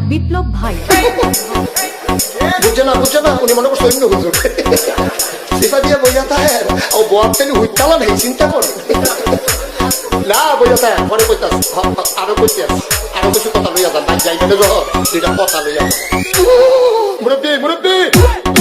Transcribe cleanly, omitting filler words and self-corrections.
বিপ্লব ভাই বুঝছে না উনি মনে করছে অন্য হুজুর সিফা দিয়ে বইয়া থাকে ও বয়ার তেলে হুইতালা নেই চিন্তা করে না বইয়া থাকে পরে কইতাস আরো কইতাস আরো কিছু কথা লইয়া যান যাইবে যখন দুইটা কথা লইয়া মুরব্বী